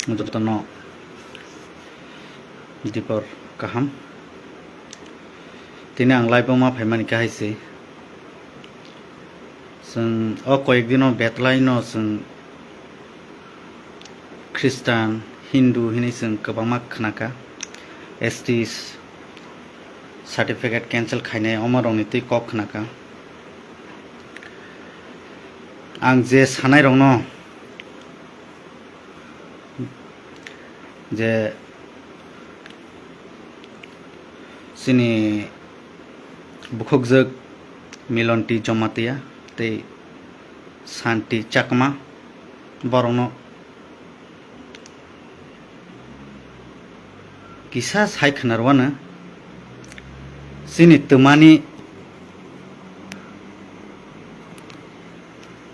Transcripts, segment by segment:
jotono dipor kaham tini ang live ma phaimani kahaisi जों कयेक दिनाव बेतलाइनो जों ख्रिस्टान हिंदू हिनी जों गोबां खोनाका एसटी सार्टिफिकेट कैंसल खायनाय अमरंनि तै कक खोनाका आं जे सानाय रंनो जे सिनि बुखुकजोग मिलन्ति जमातिया ते शांति चकमा बरंनो किसा सायखनारवानो सिनि तमानि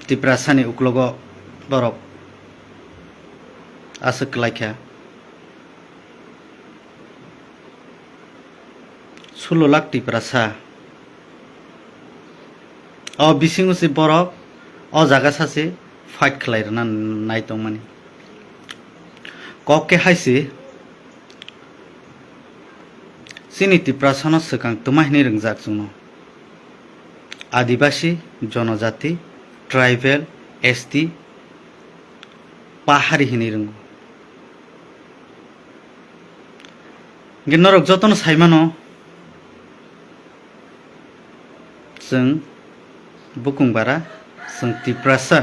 तिप्रासानि उक्लगो बरक आसकलायखा 16 लाख तिप्रासा बिसिङाव से बरक जागा सासे फाइट खालायना नायदोंमोन कके हायसि सिनि तिप्रासानो सकां तमाहिनि रोंजाक जुनो आदिवासी जनजाति ट्राइबेल एसटी पाहाड़ी हिनि रोंगो गिनरक जतन साइमानो जों बुकुंबारा जों तिप्रासा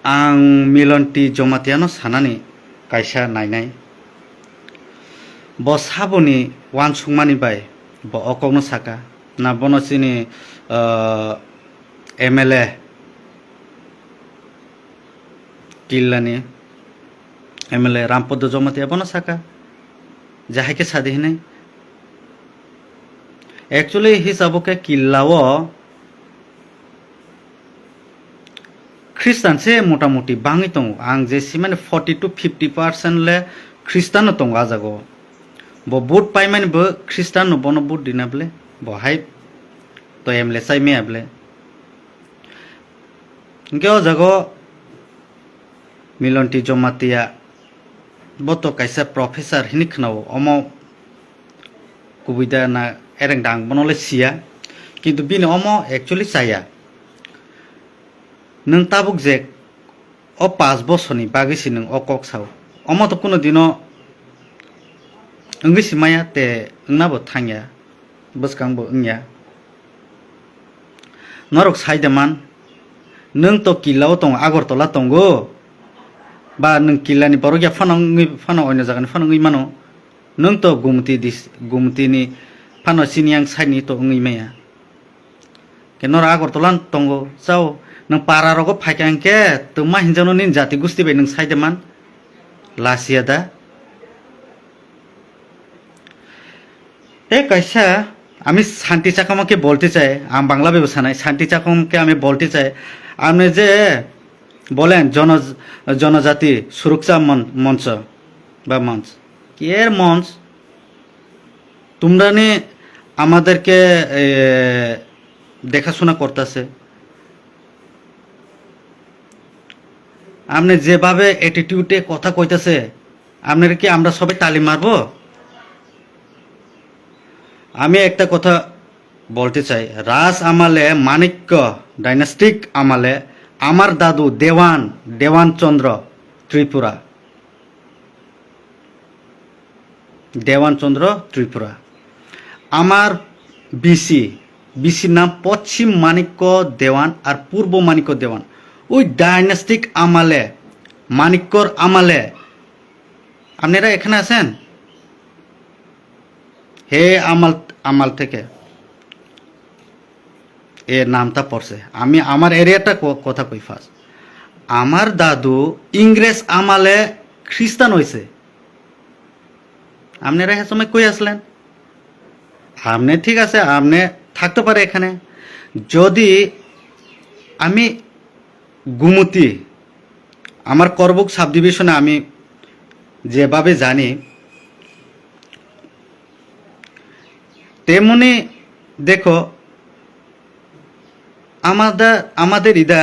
आं मिलन्ति जमातियानो सानानि कायसा नायनाय ब साबोनि वानसुंमानि बाय ब अकगनो साका ना बनसिनि एमएलए किल्लानि एमएलए रामपद जमातिया बनो साका जाहाके सादि हिनै एक्चुअली हिसाबो के किल्लाओ ख्रिस्टान से मोटा मोटी बांगी दं आं जेसि माने 40 to 50% ले ख्रिस्टान दं आजागो ब बुट पाइमाने बो ख्रिस्टान बनो बुट दिनाबले बहाय तो एमले साइ मेयाबले गेओ जागो मिलन्ति जमातिया बतो कायसा प्रोफेसर हिनि खनाव अमो कुबिदा ना एरें दांग बनले सिया किन्तु बिनो अमो एक्चुअली साया नों ताबुक जे 5 बसरनि बागैसि नों अकक साव अमो तो कुनो दिनो इंगिसि माया ते इंनाबो थांया बसकांबो इंया नरक साइदमान नों तो किलाव दं आगरतला दंगो बा नों किलानि बरगिया फानो अयन जागानि फानो इमानो नों तो गुमतिनि फानो सिनियां साइनि तो इंइमाया के नर आगरतला दंगो जाव नों पारा रगो फाइकांके तमा हिनजावनो निन जाति गुस्ति बाय नों साइदमान लासिया दा कैसा আমি শান্তি চাকমকে বলতে চাই আম বাংলা ব্যবসা নাই শান্তি চাকমকে আমি বলতে চাই আপনি যে বলেন জনজাতি সুরক্ষা মঞ্চ বা মঞ্চ কি এর মঞ্চ তোমরা নি আমাদেরকে দেখাশোনা করতেছে আপনি যেভাবে অ্যাটিটিউডে কথা কইতাছে আপনার কি আমরা সবাই তালি মারবো আমি একটা কথা বলতে চাই রাজ আমালে মানিক্য ডাইনাস্টিক আমালে আমার দাদু দেওয়ানচন্দ্র ত্রিপুরা আমার বিসির নাম পশ্চিম মানিক্য দেওয়ান আর পূর্ব মানিক্য দেওয়ান ওই ডাইনাস্টিক আমালে মানিক্যর আমালে আপনারা এখানে আছেন হে আমাল থেকে এর নামটা পড়ছে আমি আমার এরিয়াটা কথা কই ফার্স্ট আমার দাদু ইংরেজ আমালে খ্রিস্টান হয়েছে আপনারা এ সময় কই আসলেন আপনি ঠিক আছে আপনি থাকতে পারে এখানে যদি আমি গুমতি আমার করবুক সাব ডিভিশনে আমি যেভাবে জানি তেমনি দেখো আমাদের ইদা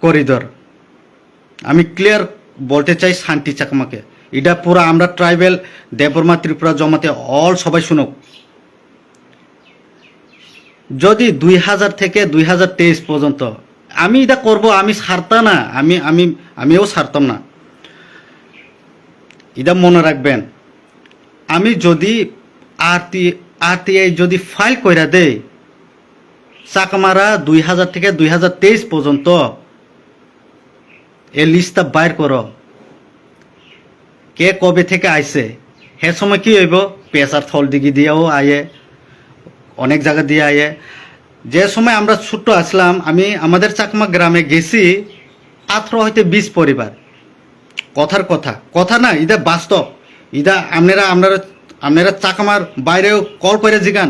করিডর আমি ক্লিয়ার বলতে চাই শান্তি চাকমাকে, এটা পুরো আমরা ট্রাইবেল দেববর্মা ত্রিপুরা জমাতে অল সবাই শুনুক। যদি 2000 থেকে 2023 পর্যন্ত আমি এটা করব, আমি ছাড়তাম না, আমিও ছাড়তাম না, এটা মনে রাখবেন। আমি যদি আরটিআই যদি ফাইল কইরা দেই চাকমারা 2000 থেকে 2023 পর্যন্ত এই লিস্টটা বাইর করো, কে কবে থেকে আইছে। হে সময় কি হইব, পেশার থল দিকে দিয়েও আয়ে, অনেক জায়গা দিয়ে আয়ে। যে সময় আমরা ছোট্ট আসলাম, আমি আমাদের চাকমা গ্রামে গেছি 18 হইতে 20 পরিবার। কথার কথা না, এটা বাস্তব। এটা আপনারা চাকমার বাইরেও কল করে জিগান,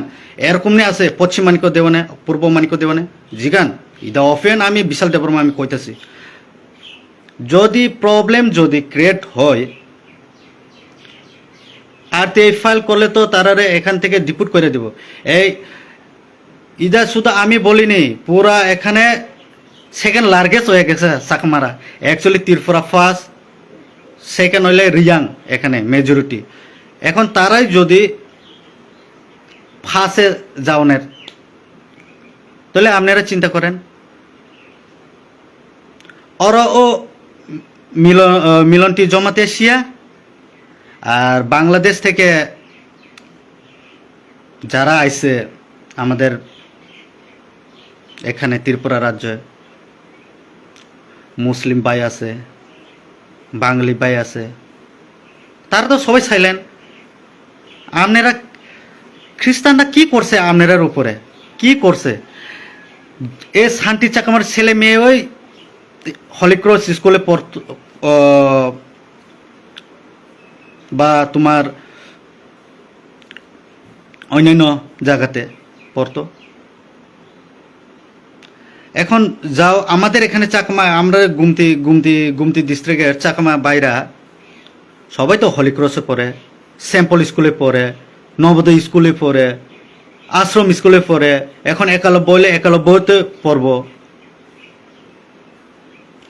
এরকম নিয়ে আছে পশ্চিম মানিক্য দেওয়ানে, পূর্ব মানিক্য দেওয়ানে জিগান। এটা অফেন আমি বিশাল দেববর্মা আমি কইতেছি। যদি প্রবলেম যদি ক্রিয়েট হয়, আরটিআই ফাইল করলে তো তারারে এখান থেকে ডিপুট করে দেব। এই ইদা শুধু আমি বলিনি, পুরা এখানে সেকেন্ড লার্গেস্ট হয়ে গেছে চাকমারা। অ্যাকচুয়ালি ত্রিপুরা ফার্স্ট, সেকেন্ড হইলে রিয়াং এখানে মেজরিটি। এখন তারাই যদি ফার্স্টে যাওনের, তাহলে আপনারা চিন্তা করেন ওরা ও মিলনটি জমাতে এশিয়া আর বাংলাদেশ থেকে যারা আইছে আমাদের এখানে ত্রিপুরা রাজ্যে, মুসলিম ভাই আছে, বাঙালি ভাই আছে, তারা তো সবাই সাইলেন্ট। আপনারা খ্রিস্টানরা কি করছে আপনার উপরে, কি করছে? এ শান্তি চাকমার ছেলে মেয়ে ওই হলিক্রস স্কুলে পড়তো বা তোমার অন্যান্য জায়গাতে পড়তো। এখন যাও আমাদের এখানে চাকমা, আমরা গুমতি ডিস্ট্রিক্টের চাকমা বাইরা সবাই তো হলিক্রসে পড়ে, স্যাম্পল স্কুলে পড়ে, নবোদয় স্কুলে পড়ে, আশ্রম স্কুলে পড়ে। এখন একালব্বইতে পড়ব,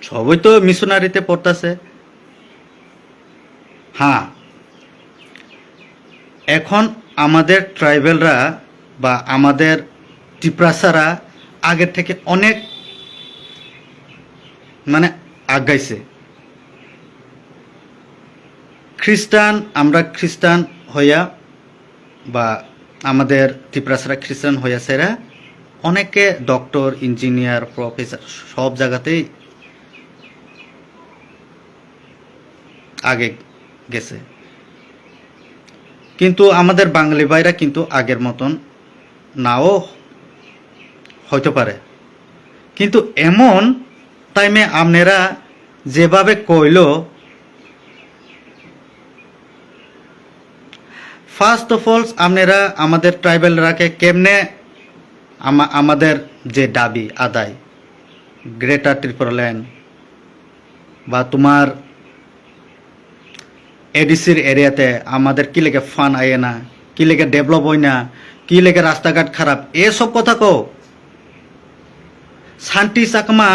সবাই তো মিশনারিতে পড়তেছে। হ্যাঁ, এখন আমাদের ট্রাইবেলরা বা আমাদের টিপ্রাসারা আগের থেকে অনেক মানে আগাইছে। আমরা খ্রিস্টান হইয়া বা আমাদের ত্রিপুরাসারা খ্রিস্টান হইয়াছেরা অনেকে ডক্টর, ইঞ্জিনিয়ার, প্রফেসর সব জায়গাতেই আগে গেছে। কিন্তু আমাদের বাঙালি ভাইরা কিন্তু আগের মতন নাও হইতে পারে। কিন্তু এমন টাইমে আপনারা যেভাবে কইল, ফার্স্ট অফ অল আপনারা আমাদের ট্রাইবেলরাকে কেমনে আমাদের যে দাবি আদায়, গ্রেটার ত্রিপুরা ল্যান্ড বা তোমার এডিসির এরিয়াতে আমাদের কি লেগে ফান আয়ে না, কি লেগে ডেভেলপ হয় না, কি লেগে রাস্তাঘাট খারাপ, এসব কথা কো। শান্তি চাকমা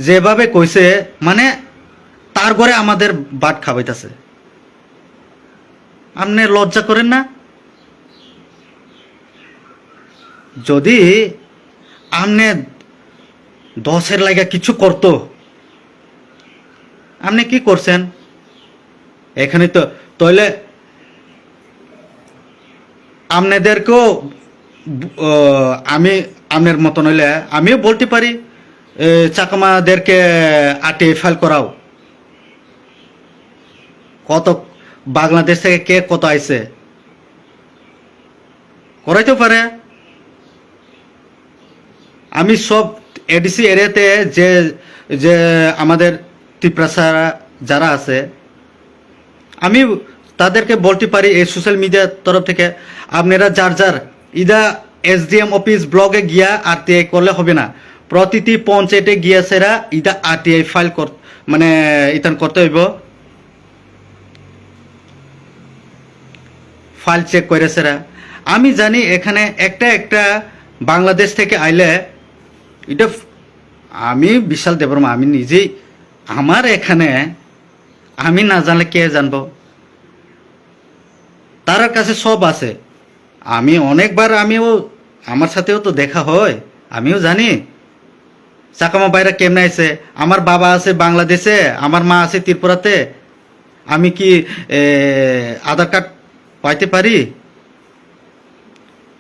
যেভাবে কইছে, মানে তার ঘরে আমাদের বাট খাবাইতেছে। আপনি লজ্জা করেন না? যদি আপনি 10-এর লাগা কিছু করতো, আপনি কি করছেন এখানে? তো তাহলে আপনাদেরকেও আমি আপনার মতন হইলে আমিও বলতে পারি চাকমাদেরকে আরটিআই ফাইল করাও। কত বাংলাদেশ থেকে কে কত আইছে করাইতে পারে। আমি সব এডিসি এরিয়াতে যে যে আমাদের ত্রিপুরাসারা যারা আছে, আমি তাদেরকে বলতে পারি এই সোশ্যাল মিডিয়ার তরফ থেকে আপনারা যার ইদা এসডিএম অফিস ব্লগে গিয়া আরটিআই করলে হবে না, প্রতিটি পঞ্চায়েতে গিয়া সেরা ইদা আরটিআই ফাইল মানে ইতান করতে হইব। ফাইল চেক করে সেরা। আমি জানি এখানে একটা বাংলাদেশ থেকে আইলে এটা আমি বিশাল দেববর্মা, আমি নিজেই, আমার এখানে আমি না জানলে কে জানবো? তার কাছে সব আছে। আমি অনেকবার আমার সাথেও তো দেখা হয়, আমিও জানি চাকামা বাইরা কেমনে আছে। আমার বাবা আছে বাংলাদেশে, আমার মা আছে ত্রিপুরাতে। আমি কি আধার কার্ড পাইতে পারি?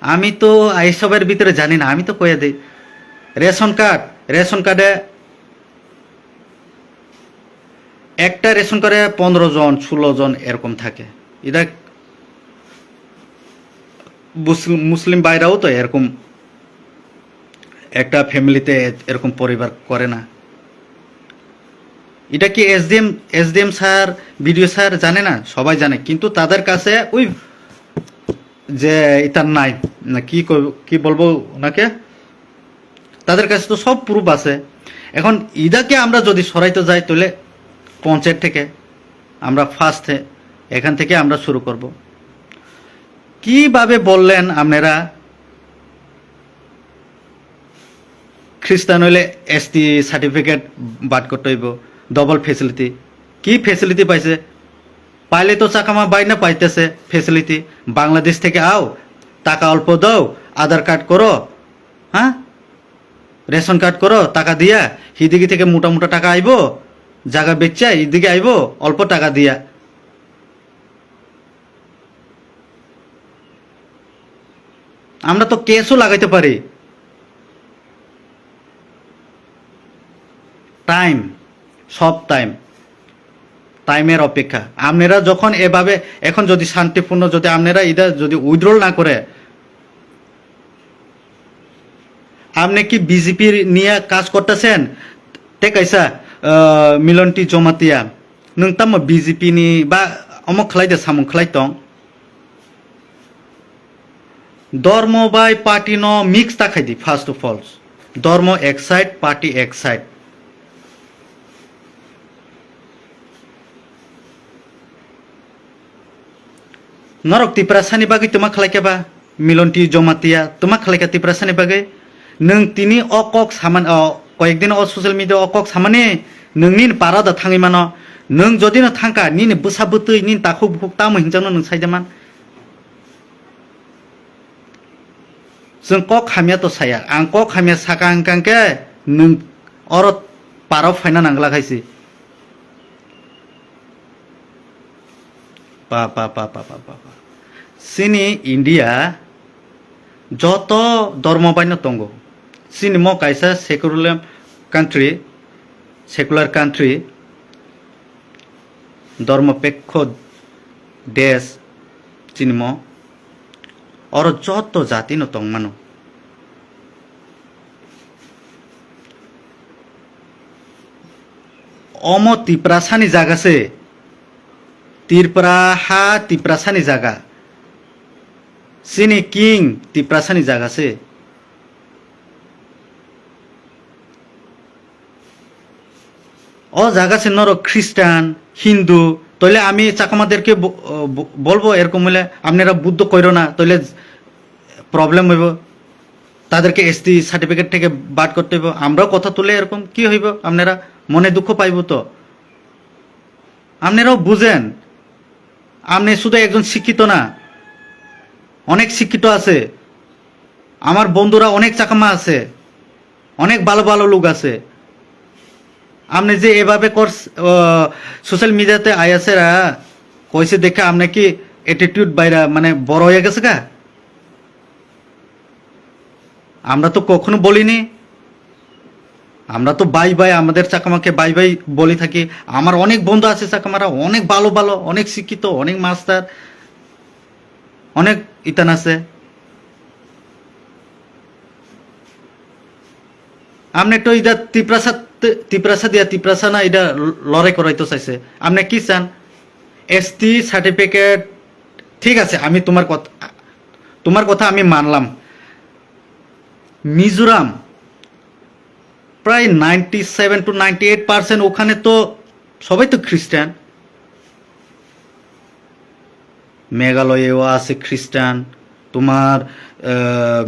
আমি তো এইসবের ভিতরে জানি না, আমি তো কয়ে দিই রেশন কার্ডে একটা রেশন কার্ডে 15 জন 16 জন এরকম থাকে। এটা মুসলিম বাইরাও তো এরকম একটা ফ্যামিলিতে এরকম পরিবার করে না। এটা কি এসডিএম স্যার, বিডিও স্যার জানে না? সবাই জানে, কিন্তু তাদের কাছে ওই যে এটা নাই, না কি বলবো ওনাকে, তাদের কাছে তো সব প্রুফ আছে। এখন ইদাকে আমরা যদি সরাইতে যাই তাহলে পঞ্চায়েত থেকে আমরা ফার্স্টে এখান থেকে আমরা শুরু করব। কিভাবে বললেন আপনারা খ্রিস্টান হইলে এসটি সার্টিফিকেট বাদ করতে হইব, ডবল ফেসিলিটি। কি ফেসিলিটি পাইছে? পাইলে তো চাকামা বাই না পাইতেছে ফেসিলিটি। বাংলাদেশ থেকে আও, টাকা অল্প দাও, আধার কার্ড করো, হ্যাঁ রেশন কার্ড করো, টাকা দিয়া হিদিকে থেকে মোটা মোটা টাকা আইব, জায়গা বেচা এদিকে আইব অল্প টাকা দিয়া। আমরা তো কেসও লাগাইতে পারি। টাইম, সব টাইমের অপেক্ষা। আপনারা যখন এভাবে এখন যদি শান্তিপূর্ণ যদি আপনারা এটা যদি উইথড্রল না করে, আপনি কি বিজেপির নিয়ে কাজ করতেছেন? টেকাইসা মিলনটি জমাতিয়া নोंताम বিজেপি নি বা অমক খালাইদে সামুং খালাইতং ধর্ম বাই পার্টি ন মিক্স তাকাইদি। ফার্স্ট অফ অল ধর্ম এক সাইড, পার্টি এক সাইড। নরক তিপ্রাসানি বাগै তোমা খালাইকাবা মিলনটি জমাতিয়া তোমা খালাইকা তিপ্রাসানি বাগै नों तिनी अकक सामान कयेकदिन सोशल मिडिया अकक सामाने नोंनि पारादा थाङै मानो नों जदि न थांका निनि बुसा बुतै नि ताखौ बुक तामो हिंजानो नों साइजामान जों कक हामिया तो साया आं कक हामिया साका हांकांके नों अर पाराव फायना नांगला खायसि पा पा पा पा पा पा सिनी इंडिया যত ধর্ম বাইন তঙ্গো সিনি ম কাইসা সেকুলার কান্ট্রি ধর্মপেক্ষ দেশ চিনি ম অর যত জাতি ন তং মানো অম তিপ্রাসানি জাগাছে তিরপ্রা হা তিপ্রাসানি জাগা সিনি কিং তিপ্রাসানি জাগাছে ও জাগাছে নর খ্রিস্টান হিন্দু তইলে আমি চাকমাদেরকে বলবো এরকম হলে আপনারা বুদ্ধ কইরো না তইলে প্রবলেম হইব তাদেরকে এসটি সার্টিফিকেট থেকে বাদ করতে হইব আমরাও কথা তুলে এরকম কি হইব আপনারা মনে দুঃখ পাইব তো আপনারাও বুঝেন আপনি শুধু একজন শিক্ষিত না অনেক শিক্ষিত আছে আমার বন্ধুরা অনেক চাকমা আছে অনেক ভালো ভালো লোক আছে আপনি যে এভাবে সোশ্যাল মিডিয়াতে আইয়াছেরা কইছে দেখে আপনি কি অ্যাটিটিউড বাইরা মানে বড় হয়ে গেছে গা আমরা তো কখনো বলিনি আমরা তো বাই বাই আমাদের চাকমাকে বাই বাই বলি থাকি আমার অনেক বন্ধু আছে চাকমারা অনেক ভালো ভালো অনেক শিক্ষিত অনেক মাস্টার অনেক ইতান আছে আপনি তো এটা তিপ্রাসা না এটা লড়াই করাইতে চাইছে আপনি কি চান এসটি সার্টিফিকেট ঠিক আছে আমি তোমার কথা আমি মানলাম মিজোরাম প্রায় 97 to 98% ওখানে তো সবাই তো খ্রিস্টান মেঘালয়েও আছে খ্রিস্টান তোমার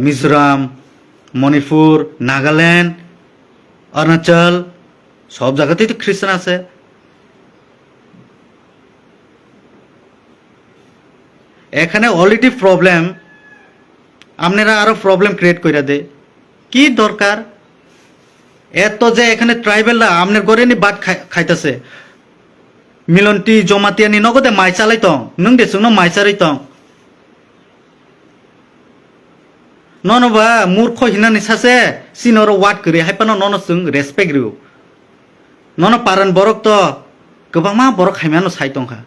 মিজোরাম মণিপুর নাগাল্যান্ড অরুণাচল সব জায়গাতেই তো খ্রিস্টান আছে। এখানে অলরেডি প্রবলেম, আপনারা আরো প্রবলেম ক্রিয়েট করে দে। কি দরকার এত যে এখানে ট্রাইবেলরা আপনার ঘরে নি বাদ খাইতেছে, মিলনটি জমাতিয়ানি নগদে মাই চালাইতং নং দেশুং মাই চালাইতং ননবা মূর্খ হিনানি সাসে সিনর ওয়াট করে হাইপানো ননসুং রেসপেক্ট রিউ নন পারান বরক তো গোबांमा বরক হাইমানো সাইতংখা।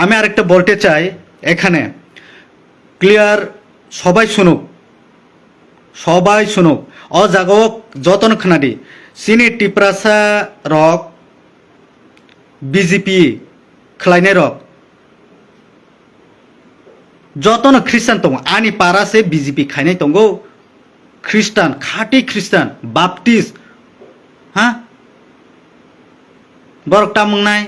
আমি আরেকটা বলতে চাই এখানে ক্লিয়ার, সবাই শুনুক, সবাই শুনুক। অ জাগক যতন খানাদি সিনি টিপ্রাসা রক বিজেপি খালাইনাय রক যতন খ্রিস্টান দं आंनि पारासे बिजेपि खायनाय दंगौ ख्रिस्टान खाटी ख्रिस्टान बाप्टिस्ट हा बरक तामुंनाय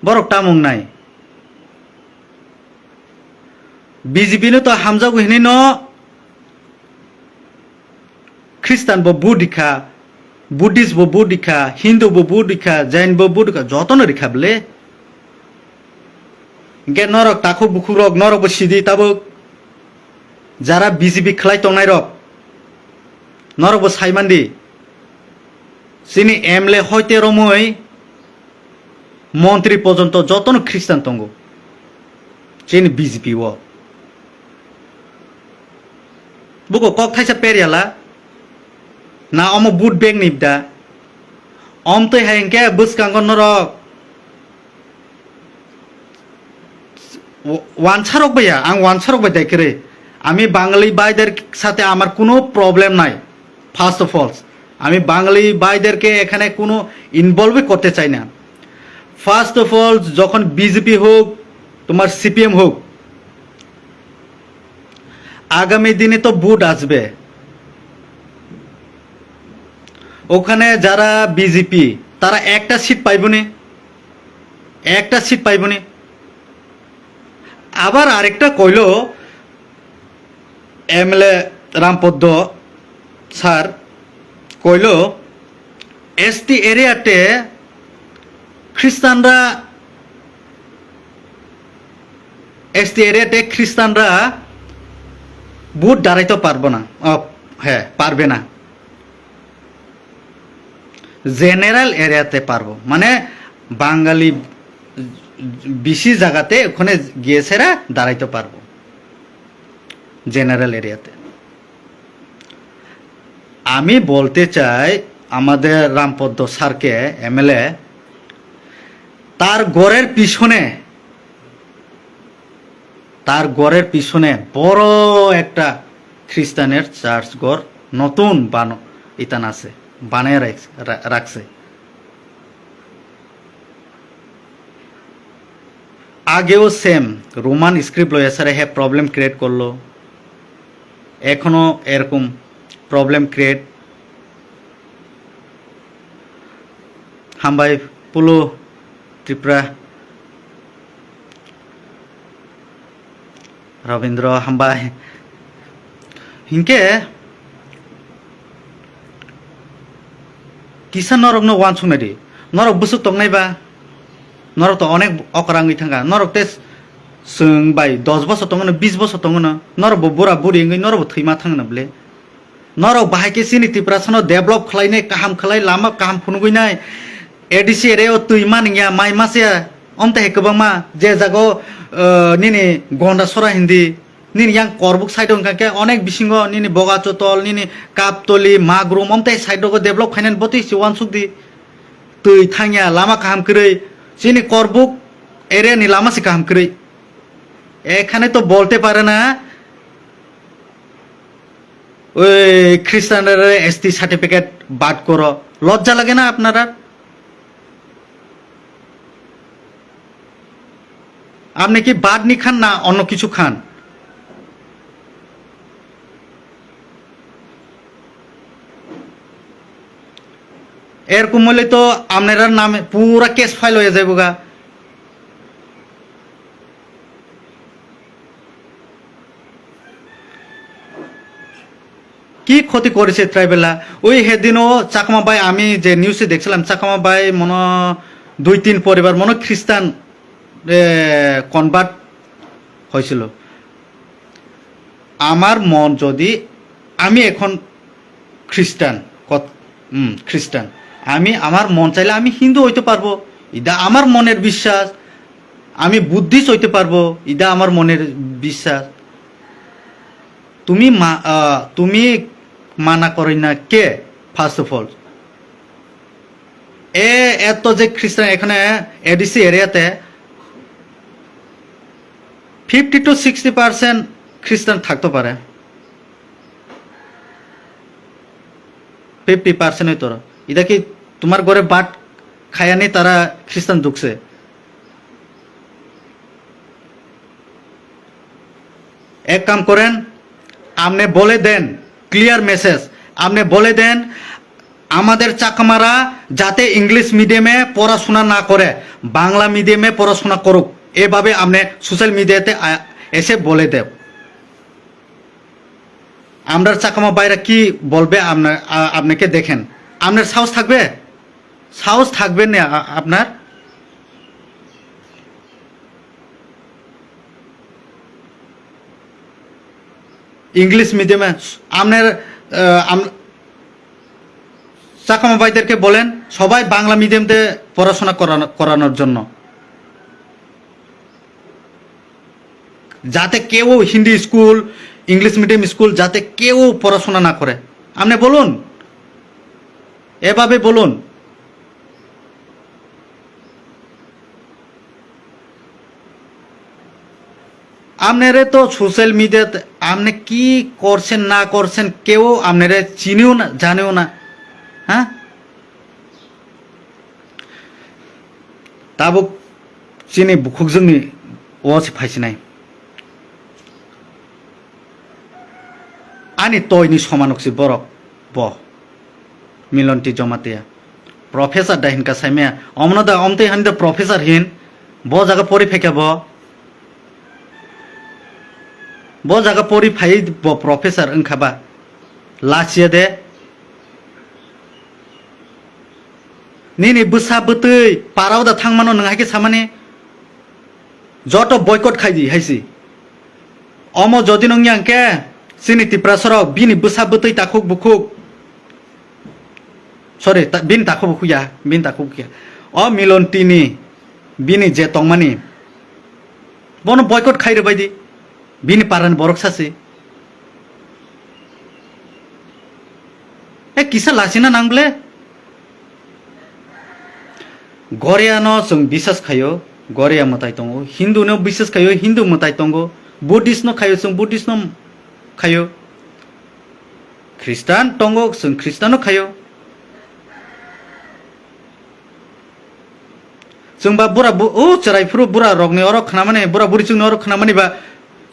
बरक तामुंनाय बिजेपि नो तो हामजागु हिनै न ख्रिस्टान बो बुदिखा बुद्धिस्ट बो बुदिखा हिंदू बो बुदिखा जैन बो बुदिखा যতন রিখাবলে गे नरक ताखु बुखु रक नरक सिदी ताबो যারা বিজেপি খেলাই তংনাই রক নরক সাইমান্দি সিনি এমএলএ হইতে রমই মন্ত্রী পর্যন্ত যতন খ্রিস্টান তঙ্গ চিনি বিজেপি ও বুকো কক থাইসা পেরিয়ালা না অম বুট বেগ নিবদা অম তো হেংকে বুসকাঙ্গ নরক ওয়ানসারক ভাইয়া আং ওয়ানসারক ভাই দেখরে আমি বাঙালি ভাইদের সাথে আমার কোনো প্রবলেম নাই। ফার্স্ট অফ অল আমি বাঙালি ভাইদেরকে এখানে কোনো ইনভলভই করতে চাই না। ফার্স্ট অফ অল যখন বিজেপি হোক তোমার সিপিএম হোক আগামী দিনে তো ভোট আসবে, ওখানে যারা বিজেপি তারা একটা সিট পাইবনি, একটা সিট পাইবনি। আবার আরেকটা কইল এমএলএ রামপদ্ম স্যার কইল এসটি এরিয়াতে খ্রিস্টানরা ভোট দাঁড়াইতে পারবো না, হ্যাঁ পারবে না, জেনারেল এরিয়াতে পারবো, মানে বাঙালি বেশি জায়গাতে ওখানে গিয়েছেরা দাঁড়াইতে পারবো জেনারেল এরিয়াতে। আমি বলতে চাই আমাদের রামপদ্ম স্যারকে এমএলএ তার গড়ের পিছনে বড় একটা খ্রিস্টানের চার্চ ঘর নতুন ইতান আছে বানায় রাখছে। আগেও সেম রোমান স্ক্রিপ্ট লয়ে স্যার হ্যাঁ প্রবলেম ক্রিয়েট করলো, এখনো এরকম প্রবলেম ক্রিয়েট হামবাই পুলো ত্রিপুরা রবীন্দ্র হামবাই হিংকে কিসান নরক নো ওয়ান সুনারি নরক বুসু তংনাইবা নরক তো অনেক অকরাঙ্গি থাকা নরক তে বাই 10 বছর তঙ্গনো 20 বছর তঙ্গনো নরক বুড়া বুড়ি নরক থৈमा थांनो बले नरक बाहायके सिनि टिप्रासनो डेभलप खलायने काहाम खलाय लामा काहाम फुनुगुइनाय एडिसि रे तुइमा निया माइ मासे अमते हेकबामा जे जागो निनि गंडा सरा हिंदी निनि यां करबुक साइड अंकाके अनेक बिसिंग निनि बगाचतल निनि कापतली माग्रुम अमते साइड को डेभलप खायनान बति सिवान सुकदि तुइ थांया लामा काहाम करै सिनि करबुक एरिया नि लामा से काहाम करै এখানে তো বলতে পারে না ওই খ্রিস্টানরা এসটি সার্টিফিকেট বাদ করো, লজ্জা লাগে না আপনারা? আপনি কি বাদ নি খান না অন্য কিছু খান? এরকম হলে তো আপনার নামে পুরা কেস ফাইল হয়ে যাবো গা। কি ক্ষতি করেছে ট্রাইবেলা ওই সেদিনও চাকমা বাই আমি যে নিউজে দেখছিলাম চাকমা বাই মনে 2-3 পরিবার মনে খ্রিস্টান কনভার্ট হয়েছিল আমার মন যদি আমি এখন খ্রিস্টান খ্রিস্টান আমি আমার মন চাইলে আমি হিন্দু হইতে পারবো এটা আমার মনের বিশ্বাস আমি বুদ্ধিস্ট হইতে পারবো এটা আমার মনের বিশ্বাস তুমি মানা করি না কে ফার্স্ট অফ অল এত যে খ্রিস্টান এখানে এডিসি এরিয়াতে 50 to 60% খ্রিস্টান থাকতে পারে 50% হয়তো এটা কি তোমার ঘরে বাট খায়ানি তারা খ্রিস্টান ঢুকছে এক কাম করেন আপনি বলে দেন ক্লিয়ার মেসেজ আপনি বলে দেন আমাদের চাকমারা যাতে ইংলিশ মিডিয়ামে পড়াশোনা না করে বাংলা মিডিয়ামে পড়াশোনা করুক এভাবে আপনি সোশ্যাল মিডিয়াতে এসে বলে দেব আমরা চাকমা বাইরা কি বলবে আপনাকে দেখেন আপনার সাহস থাকবে না আপনার ইংলিশ মিডিয়ামে আপনার চাকমা ভাইদেরকে বলেন সবাই বাংলা মিডিয়ামতে পড়াশোনা করানোর জন্য যাতে কেউ Hindi school English medium school যাতে কেউ পড়াশোনা না করে আপনি বলুন এভাবে বলুন আপনারা তো সোশ্যাল মিডিয়াতে আপনি কি করছেন না করছেন কেউ আপনারা চিনিও না জানেও না হ্যাঁ তাবো চিনি বুকুক जोंनि ওয়াসি ফাইसिनाय आनी तयनि समानकसि बरक ब मिलन्ति जमातिया प्रफेसर दाहिनका साइमाया अमनदा अमते हानिदा प्रफेसर हिन ब जागा परिफेका ब जागा परिफाय ब प्रफेसर ओंखाबा लासिया दे निनि बोसा बोतै पाराव दा थांमानो नोंहाके सामाने जत बयकट खाइदि हाइसि अम जदि नोंयांके सिनि तिप्रासराव बिनि बोसा बोतै ताखुक बुखुक सरि बिनि ताखुक बुखुया बिनि ताखुक बुखुया अ मिलन्तिनि बिनि जे तंमानि बनो बयकट खाइरो बायदि बिनि पारानि बरक सासि ए किसा लासिना नांब्ले गरियानो जों बिसास खायो गरिया मताय दङ हिन्दुनो बिसास खायो हिन्दु मताय दङ बुद्धिस्टनो खायो जों बुद्धिस्टनो खायो ख्रिस्टान दङ जों ख्रिस्टानो खायो जोंबा बुरा ओ चराइफ्रु बुरा रगनि अरक खाना माने बुरा बुरि जोंनो अरक खाना माने बा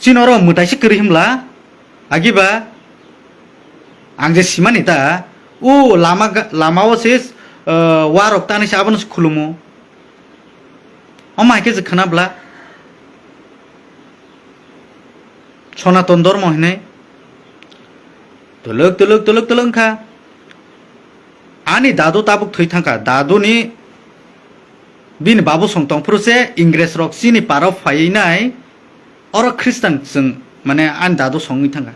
चिन अर मोटाइसे करि हमला आगिबा आं जे सिमानि ता ओ लामाव से वारक तानिसे आबनस खुलुमो अमाइके जे खानाब्ला सनातन धर्म हिने तलक खा आनी दादु ताबुक थै थांखा दादुनि बिन बाबु संतंफ्रुसे इंग्रेज रक सिनि पाराव फायैनाय और ख्रिस्टान जों माने आन दादु संगि थांखा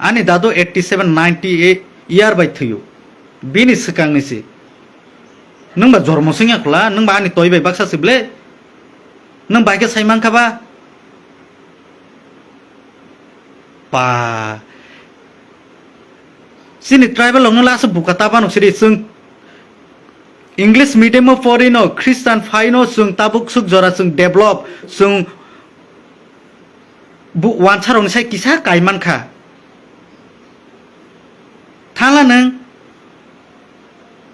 आनी दादु 87-98 इयार बाय थैयो बिनि सिगांनिसि नोंबा जन्म सिंयाखला नोंबा आनी तय बाय बाक्सासिब्ले नों बायके साइमांखाबा बा सिनि ट्राइबल लंनो लासो बुकाताबा नोंसोरि जों इंग्लिश मीडियम फरिनो ख्रिस्टान फाइनो जों ताबुक सुक जरा जों डेभलप जों वानसारनि साय किसा कायमानखा थांला नों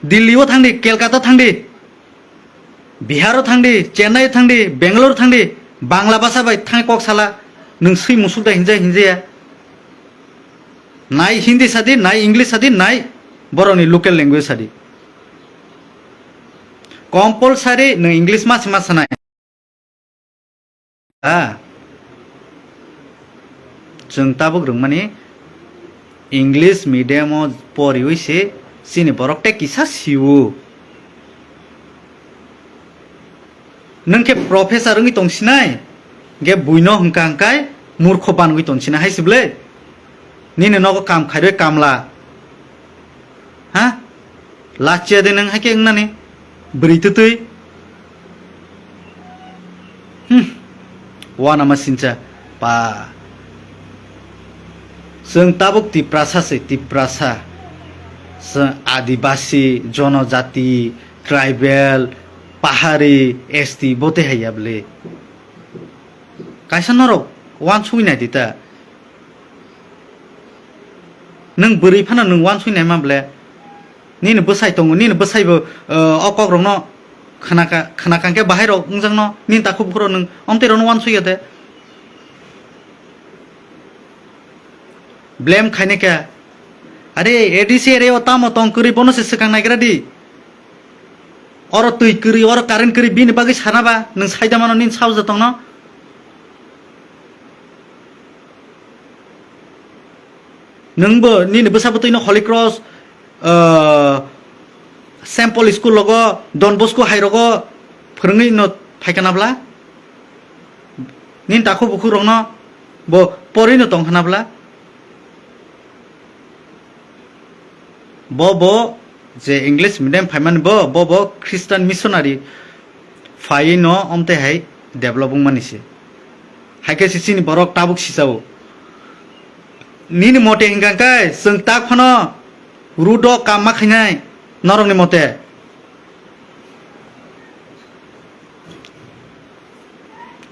दिल्लीयाव थांदि केलकाता थांदि बिहाराव थांदि चेन्नाइ थांदि बेंगलोर थांदि बांला भाषा बाय थां कक्साला नों सै मुसुलदा हिंजाया नाय हिंदी सादि नाय इंग्लिश सादि नाय बर'नि लोकेल लैंग्वेज सादि कम्पलसारि नों इंग्लिश मास नाय जों ताबुक रों माने ইংলিশ মিডিয়াম পড়ি হইছে চিনি বরকটা কিসা সিউ নংকে প্রফেসর রঙি তংসিনাই গে বুইনো হংকা হংকাই মূর্খ বানগুই তংসিনা হাইসিবলে নিনে নগো কাম খাইবে কামলা হ্যাঁ লাচিয়া দে নং হাইকে নানি বৃত তুই ওয়ান আমার সিনচা পা जों ताबुक तिप्रासासै तिप्रासा जों आदिबासी जनजाति ट्राइबेल पाहाड़ी एसटी बोते हायाबले कायसा नरक वान सुइनाय दिता नों बोरै फाना नों वान सुइनाय माब्ले निनो बोसाय दङ निनो बोसायबो अकग्रन खोनाकांके बाहेराव उंजोंन निन ताखु बुखरो नों अमतेरन वान सुइया दे ब्लेम खाने क्या अरे एडीसी अरे ओताम तंग करी बोनो से सकां नायग्रा दी और तुई करी और कारण करी बिन बागै सानाबा नों साइदा मानो निन साव जतंग न नोंबो निन बोसाबो तुइनो हली क्रॉस सैम्पल स्कूल लगो डन बस्को हाइरगो फोरोङै न फायखानाब्ला निन ताखु बुखु रंन बो परिनो तंग हानाब्ला बो जे इंग्लिश मीडियम फाइमान बो ख्रिस्टान मिशनारि फाइ न अमते हाय डेभलपिंग मानिसे हायके सिसिनि बरक ताबुक सिसाव निनि मते हिंगांकाय जों ता खनो रुद कामा खैनाय नरंनि मते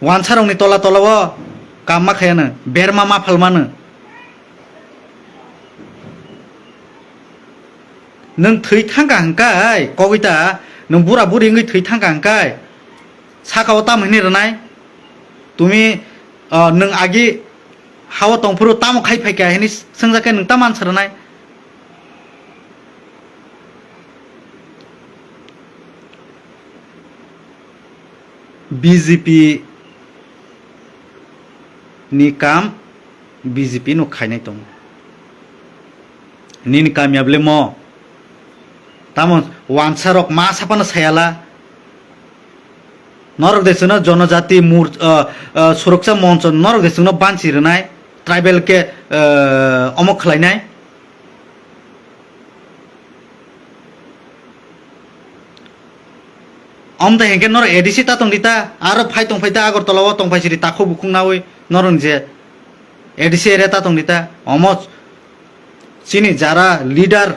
वानसारंनि तला तलाव कामा खायानो बेरमा मा फालमानो नों थै थांगा हंकाय कविता नों बुरा बुरिङै थै थांगा हंकाय साकाव ताम हैनि रनाय तुमी नों आगि हावा तंफुरु ताम खाइ फायका हैनि संजाके नों ताम आन्सार रनाय बीजेपी नि काम बीजेपी नु खायनाय दं निन कामयाबले म तामन वानसारक मा सापानो सायाला नरक देशनो जनजाति सुरक्षा मंच नरक देशनो बानचिरनाय ट्राइबेल के अमक खलायनाय अमदा हेंके नर एडिसि ता तंदिता आरो फाइ तंफाइता आगरतलाव तंफाइसिरि ताखौ बुखुंनावै नरन जे एडिसि एरे ता तंदिता अमच सिनि जारा leader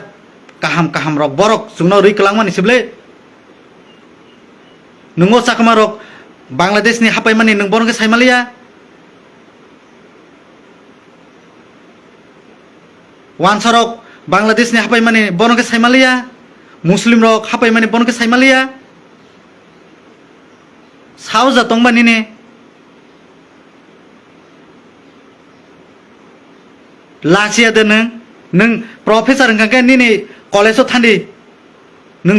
kaham kaham rok borok sungno rui kelang mani seble nungo sakma rok Bangladesh ni hapai mani nung borong ke saimalia wansa rok Bangladesh ni hapai mani borong ke saimalia Muslim rok hapai mani borong ke saimalia sao jatong bani ne lasia de nung professor ngake ni college थांडी नों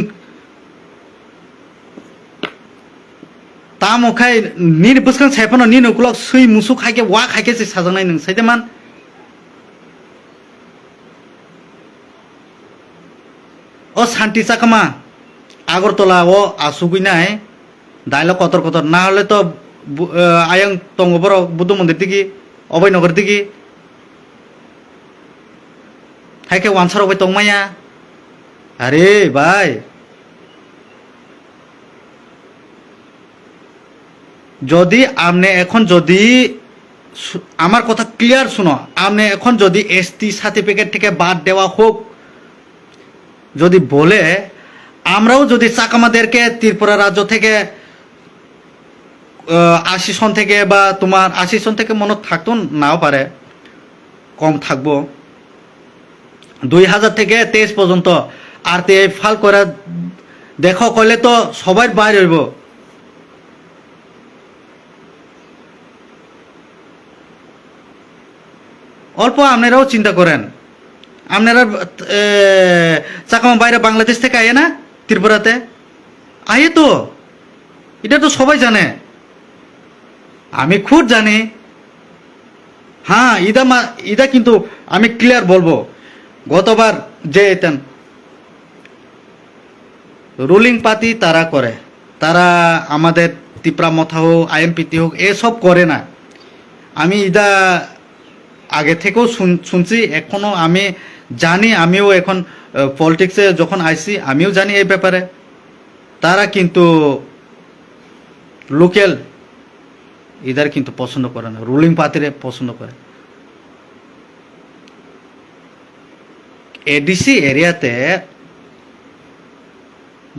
तामखाय नीन बसखां सायफानो नीन उकुलक सै मुसु खायके वा खायके से साजांनाय नों सायदेमान ओ शांति चाकमा आगरतला ओ आसुगुइनाय डायलग कतर कतर ना हले तो आयं तंगबर बुद्ध मंदिर दिगी अभयनगर दिगी हायके वानसार अबय तंगमाया अरे भाई যদি আপনি এখন যদি আমার কথা ক্লিয়ার শুনো আপনি এখন যদি এসটি সার্টিফিকেট থেকে বাদ দেওয়া হোক যদি বলে আমরাও যদি চাকমাদেরকে ত্রিপুরা রাজ্য থেকে 80 সন থেকে বা তোমার 80 সন থেকে মনে থাকতো নাও পারে কম থাকবো 2000 থেকে 23 পর্যন্ত আর তে ফাল করে দেখো কইলে তো সবাই বাইরে হইব অল্প আপনারাও চিন্তা করেন আপনারা চাকমা বাইরে বাংলাদেশ থেকে আয়ে না ত্রিপুরাতে আয়ে তো এটা তো সবাই জানে আমি খুদ জানি হ্যাঁ ইদা কিন্তু আমি ক্লিয়ার বলবো গতবার যে এতেন রুলিং পার্টি তারা করে, তারা আমাদের তিপ্রা মথা হোক আইএমপিটি হোক এসব করে না। আমি ইদা আগে থেকেও শুনছি, এখনো আমি জানি, আমিও এখন পলিটিক্সে যখন আইসি আমিও জানি এই ব্যাপারে। তারা কিন্তু লোকাল ইদার কিন্তু পছন্দ করে না, রুলিং পার্টিরে পছন্দ করে। এডিসি এরিয়াতে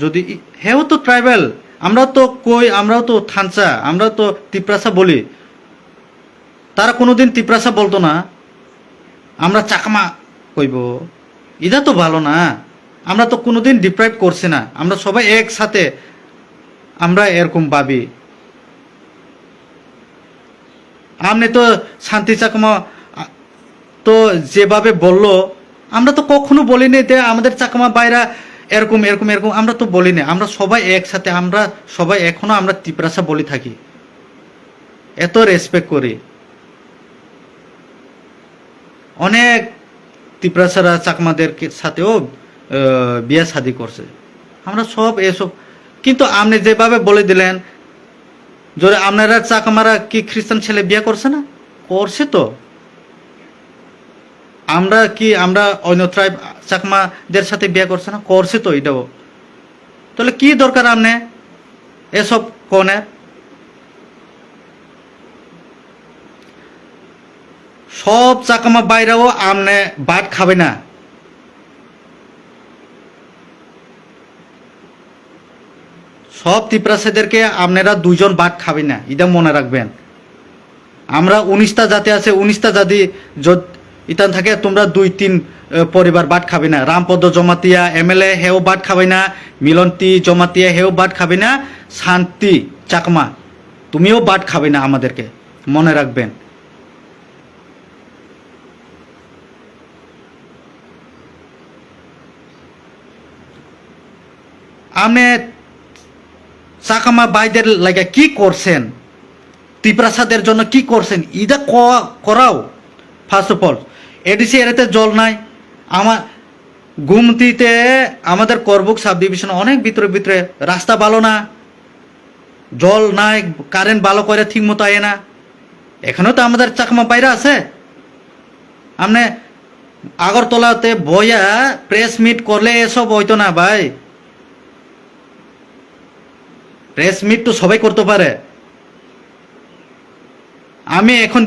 যদি হেও তো ট্রাইবেল, আমরাও তো থানচা, আমরাও তো তিপ্রাসা বলি। তারা কোনোদিন তিপ্রাসা বলতো না, আমরা চাকমা কইব। ইদা তো ভালো না, আমরা তো কোনোদিন ডিপ্রাইভ করছি না, আমরা সবাই একসাথে আমরা এরকম ভাবি। আপনি তো শান্তি চাকমা তো যেভাবে বললো, আমরা তো কখনো বলিনি যে আমাদের চাকমা বাইরা এরকম এরকম এরকম, আমরা তো বলিনি। আমরা সবাই একসাথে, আমরা সবাই এখনো আমরা তিপ্রাসা বলি থাকি, এত রেসপেক্ট করি। অনেক তিপ্রাসারা চাকমাদের সাথেও বিয়ে শাদি করছে, আমরা সব এসব। কিন্তু আপনি যেভাবে বলে দিলেন, যদি আপনারা চাকমারা কি খ্রিস্টান ছেলে বিয়ে করছে না? করছে তো। আমরা অন্য ট্রাইব চাকমাদের সাথে বিয়ে করছে না? করছে তো এটাও। তাহলে কি দরকার আপনি এসব কোনে? সব চাকমা বাইরেও আপনি বাট খাবে না। সব তিপ্রাসাদেরকে আপনারা দুজন বাট খাবে না, এটা মনে রাখবেন। আমরা 19টা জাতি আছে, 19টা জাতি ইতান থাকে, তোমরা 2-3 পরিবার বাট খাবে না। রামপদ জমাতিয়া এমএলএ হেও বাট খাবে না, মিলন্তি জমাতিয়া হেও বাট খাবে না, শান্তি চাকমা তুমিও বাট খাবে না, আমাদেরকে মনে রাখবেন। আপনি চাকমা ভাইদের লাগে কি করছেন, তিপ্রাসাদের জন্য কি করছেন, ইদা করাও। ফার্স্ট অফ অল এডিসি এরিয়াতে জল নাই। আমার গুমতিতে আমাদের করবুক সাব ডিভিশন অনেক ভিতরে ভিতরে রাস্তা ভালো না, জল নাই, কারেন্ট ভালো করে ঠিক মতো আয় না। এখানেও তো আমাদের চাকমা বাইরে আছে। আপনি আগরতলাতে বইয়া প্রেস মিট করলে এসব হইতো না ভাই। প্রেস মিট তো সবাই করতে পারে। আমি এখন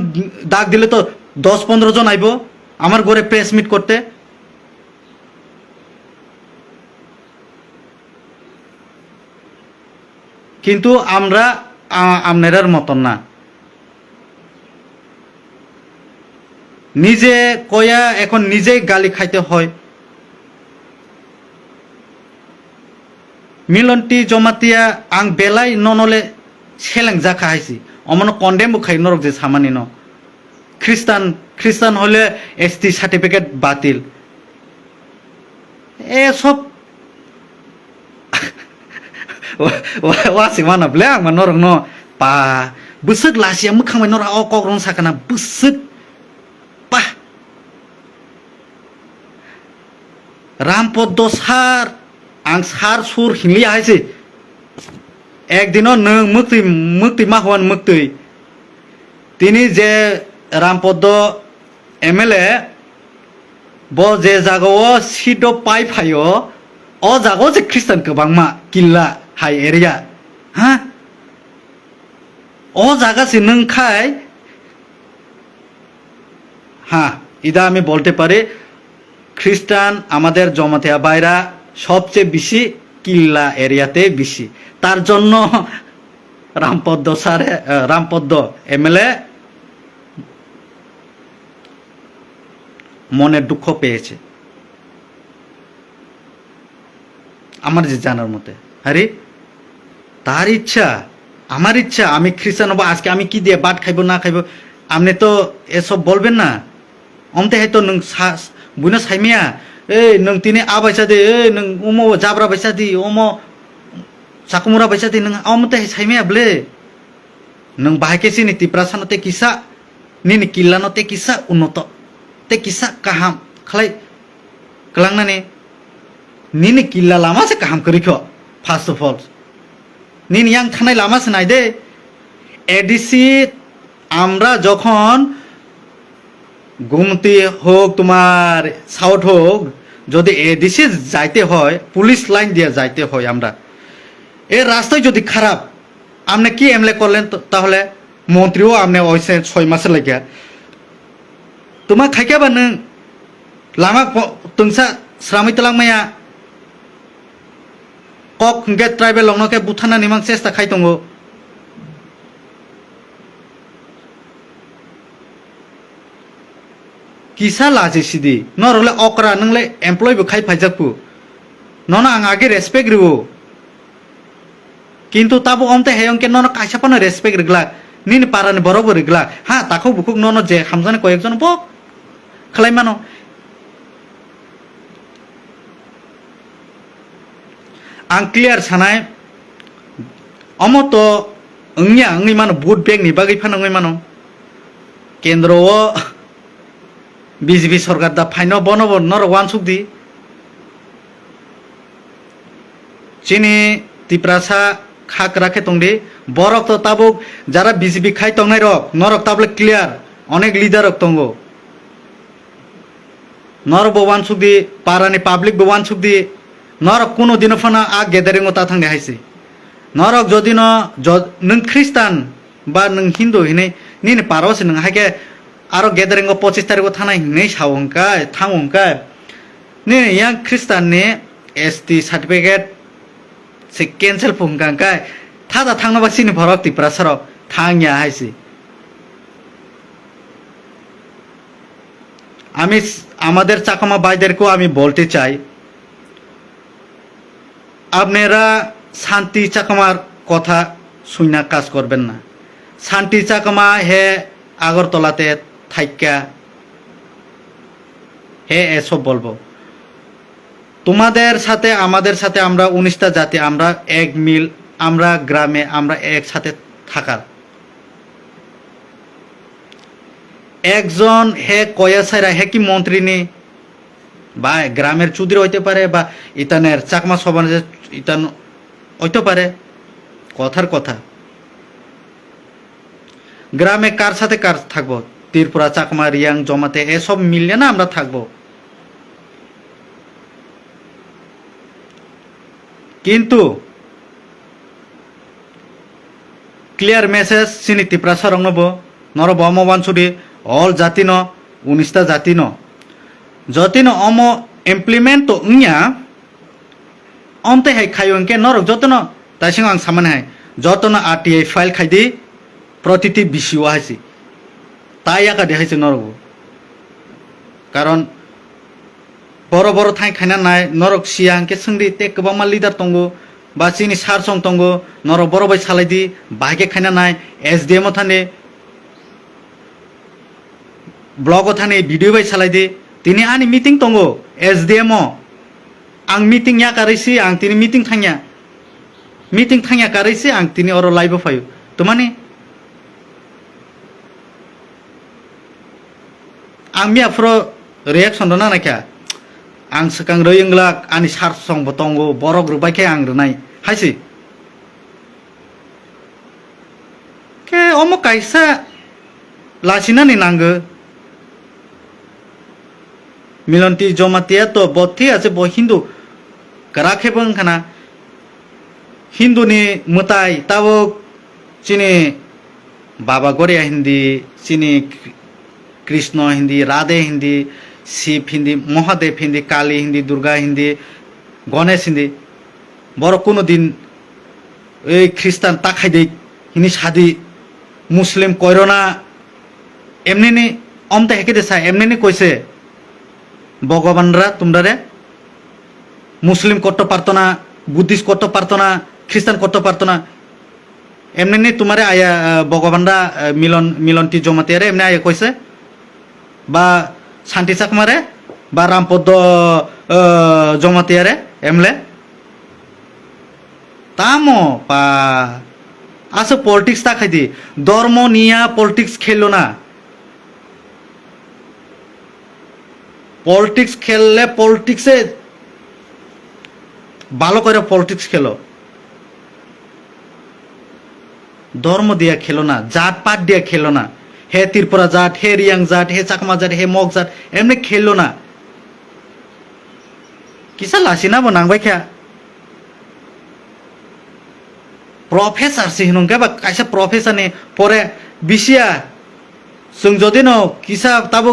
ডাক দিলে তো 10-15 জন আইব আমার ঘরে প্রেস মিট করতে। কিন্তু আমরা আপনার মতন না। নিজে কয়া এখন নিজেই গালি খাইতে হয়। মিলন্তি জমাতিয়া আং বেলাই ননলে সেলেং যা খাইছি অমন কন্ডেম খাই নরক যে সামানি ন। খ্রিস্টান হলে এসটি সার্টিফিকেট বাতিল। এসব ওয়াসি মানা বলে আং নরক ন পা বুসুক লাসিয়া মুখামাই নরক অ কগ্রং সাকানা বুসুক পা রামপদ্ম সার आं सार सुर हिंगली आइसे एक दिनो नों मुक्ति माहवान मुक्ति तिनी जे रामपद्म एमएलए ब जे जागाव सीटो पाइ फायो अ जागाव जे ख्रिस्टान गोबांमा किल्ला हाई एरिया हा अ जागासे नोंखाय हाँ इदा आमी बोलते पारी খ্রিস্টান আমাদের জমাতিয়া বাইরা সবচেয়ে বেশি কিল্লা এরিয়াতে বেশি। তার জন্য রামপদ্ম এমএলএ মনের দুঃখ পেয়েছে আমার যে জানার মতে। আরে তার ইচ্ছা, আমার ইচ্ছা, আমি খ্রিস্টান হবো, আজকে আমি কি দিয়ে বাট খাইব না খাইব আপনি তো এসব বলবেন না। অমতে হয়তো নং বুঝনা সাইমিয়া এই নং তিনি আবাইসা দে এই নং উমো জাবরা বাইসা দি ওমো চাকুমুরা বাইসা দি নং অমতে সাইমিয়া বলে নং বাহাইকেছি নি তিপ্রাসানতে কিসা নি কিল্লানতে কিসা উন্নত তে কিসা কাহাম খালাই kelangnani nini killa lama se kaham korikho first of all nini yang thanai lama se naide ADC আমরা যখন গুমতি হোক তোমার সাউথ হোক যদি এডিসি যাইতে হয় পুলিশ লাইন দিয়ে যাইতে হয় আমরা এই রাস্তায় যদি খারাপ আপনি কি এমএলএ করলেন তাহলে মন্ত্রীও আপনি ওইসে 6 মাসে লাগিয়া তোমার খাইকাবা নং লামা তংসা শ্রামিত লাংমায়া কক গে ট্রাইবেল লংনকে বুথানা নিমাং চেষ্টা খাইতঙ্গো কিসা লাজে সিদি নরলে অকরা নংলে এমপ্লয় বো খাই ফাইজাকু ননা আং আগে রেসপেক্ট রিবো কিন্তু তাবো অমতে হেয়ংকে নন কাইসাপানো রেসপেক্ট রিগলা নিন পারানি বরবর রিগলা হ্যাঁ তাকো বুকুক নন যে হামজানে কয়েকজন বক খালাইমানো आं क्लियर सानाय अमतो अंगिया अंगि मानो भोट बेग नि बागै फानंगै मानो केंद्र ओ बीजेपी सरकार दा फाइनो बनो नर वान सुकदी चिनी तिप्रासा खाक राखे तंगदे बरक तो ताबुक जारा बीजेपी खाइ तंगनाय रक नरक ताबले क्लियर अनेक लिडार रक तंगो नर बो वान सुकदी पारानि पाब्लिक बो वान सुकदी नरक कोनो दिन फना आ गेदारिंग ता थांगे हाइसे नरक जदि न नों ख्रिस्टान बा नों हिंदू हिने निने पारवसे नों हाके आरो गेदारिंग 25 तारिख थानाय हिने सावंकाय थांगंकाय ने यां ख्रिस्टान ने एसटी सर्टिफिकेट से कैंसिल फुंगांकाय थादा थांनोबा सिनि भरक तिप्रासर थांया हाइसे আমি আমাদের চাকমা ভাইদেরকেও আমি বলতে চাই আপনারা শান্তি চাকমার কথা শুনা কাজ করবেন না শান্তি চাকমা হে আগরতলাতে থাইকা হে এসব বলবো তোমাদের সাথে আমাদের সাথে আমরা 19টা জাতি আমরা এক মিল আমরা গ্রামে আমরা একসাথে থাকার একজন হে কয়াসাইরা হে কি মন্ত্রী নি বা গ্রামের চুদির হইতে পারে বা ইতানের চাকমা সমাজের ইতান হইতে পারে কথার কথা গ্রামে কার সাথে কার থাকবো ত্রিপুরা চাকমা রিয়াং জমাতে এসব মিললে না আমরা থাকবো কিন্তু ক্লিয়ার মেসেজ সিনি ত্রিপুরা সরংনব নর বমবান ছুটি অল জাতি ন 19টা জাতি ন যতি ন অম ইমপ্লিমেন্ট তো ইয়া অন্তে হাই খাইকে নরক যতন তাইসিং আং সামানে হাই যতন আরটিআই ফাইল খাইদি প্রতিটি বিসিও হাইছি তাই আকা দেখাইছে নরক কারণ বড় বড় থাই খাইনা নাই নরক সিয়াংকে সঙ্গি তে গোबांमा লিডার তঙ্গো বা চিনি সারসং তঙ্গো নর বড় বাই সালাইদি বাহাকে খাইনা নাই SDM Thane blog Thane video by সালাইদি তিনি আনি মিটিং তঙ্গো এসডিএম आं मीटिंग या करायसी आं तिनी मीटिंग थांया करायसी आं तिनी अरो लाइव फायो तो माने आं मियाफ्रो रिएक्शन दना नाख्या आं सकां रयंगलाक आनि सार सं बतंगो बरक रुबायखे आं रनाय हायसि के अमो कायसा लासिनानि नांगो मिलन्ति जमातिया तो बथि आसे ब हिंदू कराखे बंग खाना हिंदू नि मुताई ताबो चिनी बाबा गोरिया हिंदी चिनी कृष्ण हिंदी राधे हिंदी शिव हिंदी महादेव हिंदी काली हिंदी दुर्गा हिंदी गणेश हिंदी बर कोनो दिन ए ख्रिस्टान ताखाइदे हिनी सादी मुस्लिम कयरना एमनिनि अमते हेके देसा एमनिनि कइसे भगवानरा तुमरारे मुस्लिम करते पारतो ना बुद्धिस्ट करते पारतो ना ख्रिस्टान करते पारतो ना एमनि तुम्हारे आया भगवानरा मिलन्ति जमातियारे एमनि आया कइसे बा शांति चाकमारे बा रामपद जमातियारे एमले तामो पा आसो पॉलिटिक्स ताखाइदि धर्म निया पॉलिटिक्स खेलो ना পলিটিক্স খেললে পলিটিক্সে ভালো করে পলিটিক্স খেলো, ধর্ম দিয়া খেলো না, জাত পাত দিয়া খেলো না। হে ত্রিপুরা জাত, হে রিয়াং জাত, হে চাকমা জাত, হে মগ জাত, এমনি খেললো না। কিসা লাসিনা বো নাংবাই খেয়া प्रफेसार से हिनुंगे बा काइसा प्रफेसर ने परे बिसिया जों जदि न किसा ताबो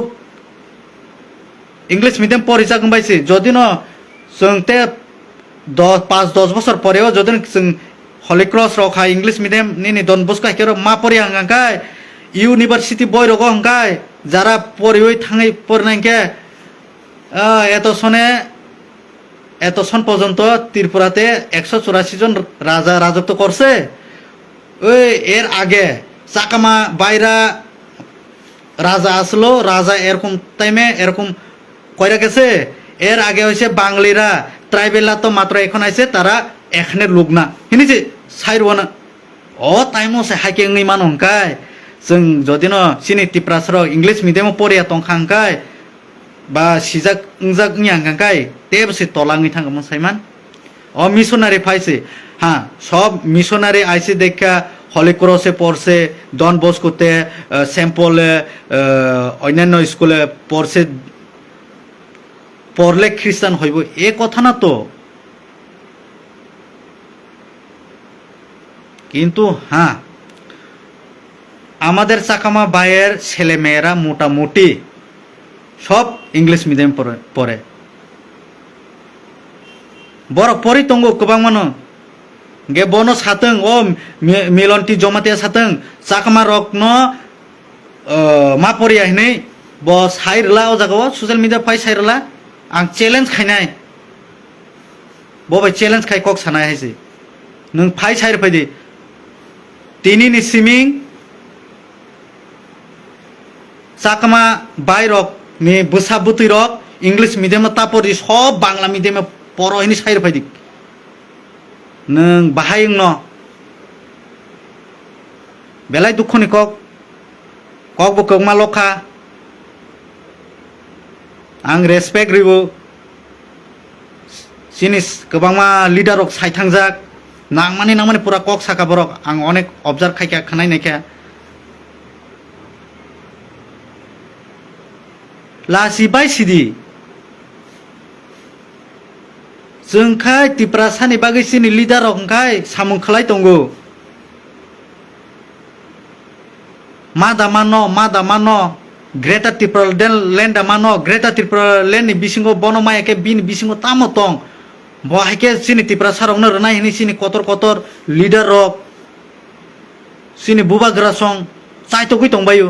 इंग्लिश मीडियम पढ़ी जागोन बायसि जदि न जों ते 5-10 বছর পরেও যদি जों हलि क्रस रखा इंग्लिश मीडियम नि डन बस्को हाइकेर मा पढ़ी हांगाय इउनिभार्सिटी बय रगो हांगाय যারা পড়িওই থাঙै পড়नायके এতক্ষণ পর্যন্ত ত্রিপুরাতে 184 জন রাজা রাজত্ব করছে। ওই এর আগে চাকামা বাইরা রাজা আসলো, রাজা এরকম টাইমে এরকম কইরা গেছে। এর আগে হয়েছে বাঙালিরা, ট্রাইবেলরা তো মাত্র এখন আইছে, তারা এখানের লোক না হিনিছে সাইরওয়ানা ও টাইমও সে হাইকে মান হংকায় जों যদি ন সিনি ত্রিপুরাসর ইংলিশ মিডিয়ামে পড়িয়া তংখাংকায় বা সিজাক ইংজাক নিয়াংকায় তেবসে তলাঙি থাঙ্গমন সাইমান ও মিশনারি পাইছে। হ্যাঁ, সব মিশনারি আইসে দেখা হলি ক্রসে পড়ছে, ডন বস্কোতে, সেম্পলে, অন্যান্য স্কুলে পড়ছে, পড়লে খ্রিস্টান হইব এ কথা না তো। কিন্তু হ্যাঁ, আমাদের চাকামা ভাইয়ের ছেলে মেয়েরা মোটামুটি সব ইংলিশ মিডিয়াম পড়ে। বড় পরি তঙ্গ গোबां मानो गे बनो साथों ओ मिलनटी जमातिया साथों चाकमा रकन मा परिया हिनै ब साइरला ओ जागाव ससियेल मिडिया फाइ साइरला आं चेलेंज खायनाय बबाय चेलेंज खाय कक सानाय हायसि नों फाइ साइर फाइदि तिनिनि सिमिं चाकमा बाय रक नि बुसा बुतुइ रक इंग्लिश मिडियाम तापरि सब बांग्ला मिडियाम परो हिनि साइर फाइदि नों बाहाय न बेलाय दुखुनि कक बो कगमा लखा आं रेसपेक्ट रिबो जिनिस गोबांमा लिडार रक साइथांजाक नांमाने पुरा कक साका बरक आं अनेक अबजार्भ खायखा खानाय नायखा लासि बाय सिदि जोंखाय त्रिपुरासानि बागै सिनि लिडार रकखाय सामुं खालाय दंगो मा दामानो ग्रेटर त्रिपुरा लैंड दामानो ग्रेटर त्रिपुरा लैंड नि बिसिंगो बनो मायके बिनि बिसिंगो तामो दं बहायके सिनि त्रिपुरा सारकनो रनाय हिनि सिनि कतर लिडार रक सिनि बुबाग्रा सं चाइतगै दंबायो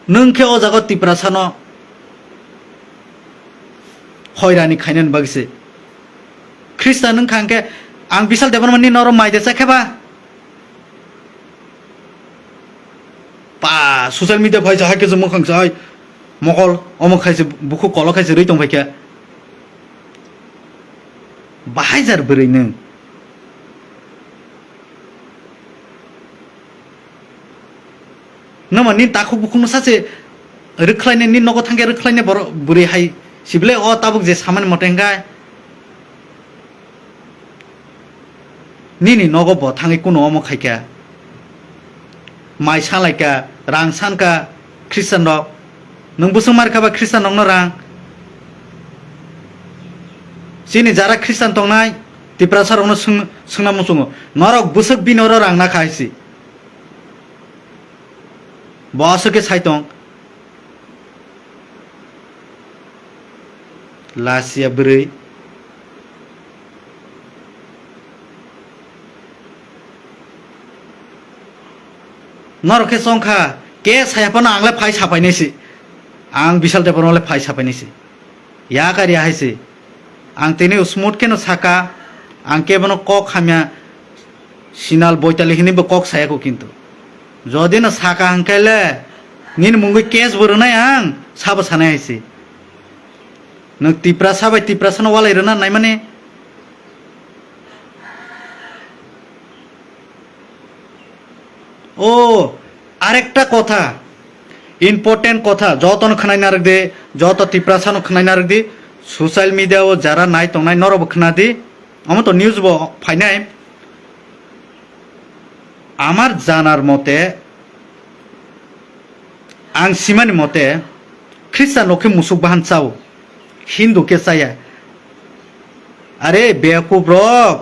नोंखे ओ जागा त्रिपुरा सानो हयरानि खायनन बागसे ख्रिस्टान नों खांके आं बिसाल देबरमनि नरम माइदे जाखेबा पा ससियेल मिडिया फाइ जाहाके जो मोखां जाय मगल अमख खायसे बुखु कल खायसे रै दं फाइके बाहाय जार बोरै नों नोमा नि ताखु बुखुनो सासे रोख्लायने नि नगो थांगे रोख्लायने बर बोरै हाय सिबले ओ ताबुक जे सामान मटेंगाय निनि नगो ब थांगे कुनो अमख खायके माइ सालायका रां सानका ख्रिस्टान रक नों बुसुं मारखाबा ख्रिस्टान रकनो रां सिनि जारा ख्रिस्टान तंनाय त्रिपुरा सारकनो सोंना मुसुङो नरक बुसुक बिनर रां ना खायसि बसके साइतं लासिया बोरै नरके संखा के सायापन आंलाय फाइ साफायनोसै आं बिसाल देबरमले फाइ साफायनोसै या गारि हायसै आं तेने स्मुथ केनो साका आं केबनो कक खामिया सिनाल बयताले हिनिबो कक सायाको किन्तु जदि न साका हांखायले निन मुंगै केस बरनाय आं साबो सानाय हायसै नों त्रिपुरा साबाय त्रिपुरा सानो वालायरोना नाय माने ও আরেকটা কথা ইম্পর্টেন্ট কথা যতন খানাইনা রাখদে যত তিপ্রাসানো খানাইনা রাখদি সোশ্যাল মিডিয়াও যারা নাই তংনাই নরব খানাদি আমার তো নিউজ ফাইনাই আমার জানার মতে आं सिमानि मते ख्रिस्टान के मुसुक बाहान चाव हिंदू के चाया अरे बेवकूफ रक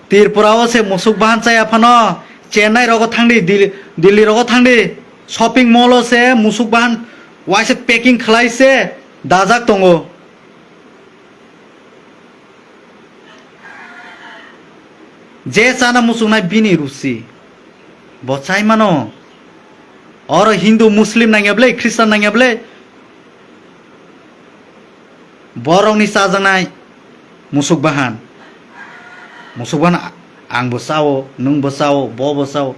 त्रिपुराओ से मुसुक बाहान चाया फनो चेन्नई रगो थांडी दिल्ली रगो थांडी शॉपिंग मॉलो से मुसुक बाहान वाइसे पैकिंग खलाई से दाजाक दंगो जे चाना मुसुक नाय बिनि रुसि बचाई मानो और हिंदू मुस्लिम नांगेबले ख्रिस्टान नांगेबले बरंनि साजानाय मुसुक बाहान आंबो चावो नोंबो चावो बबो चावो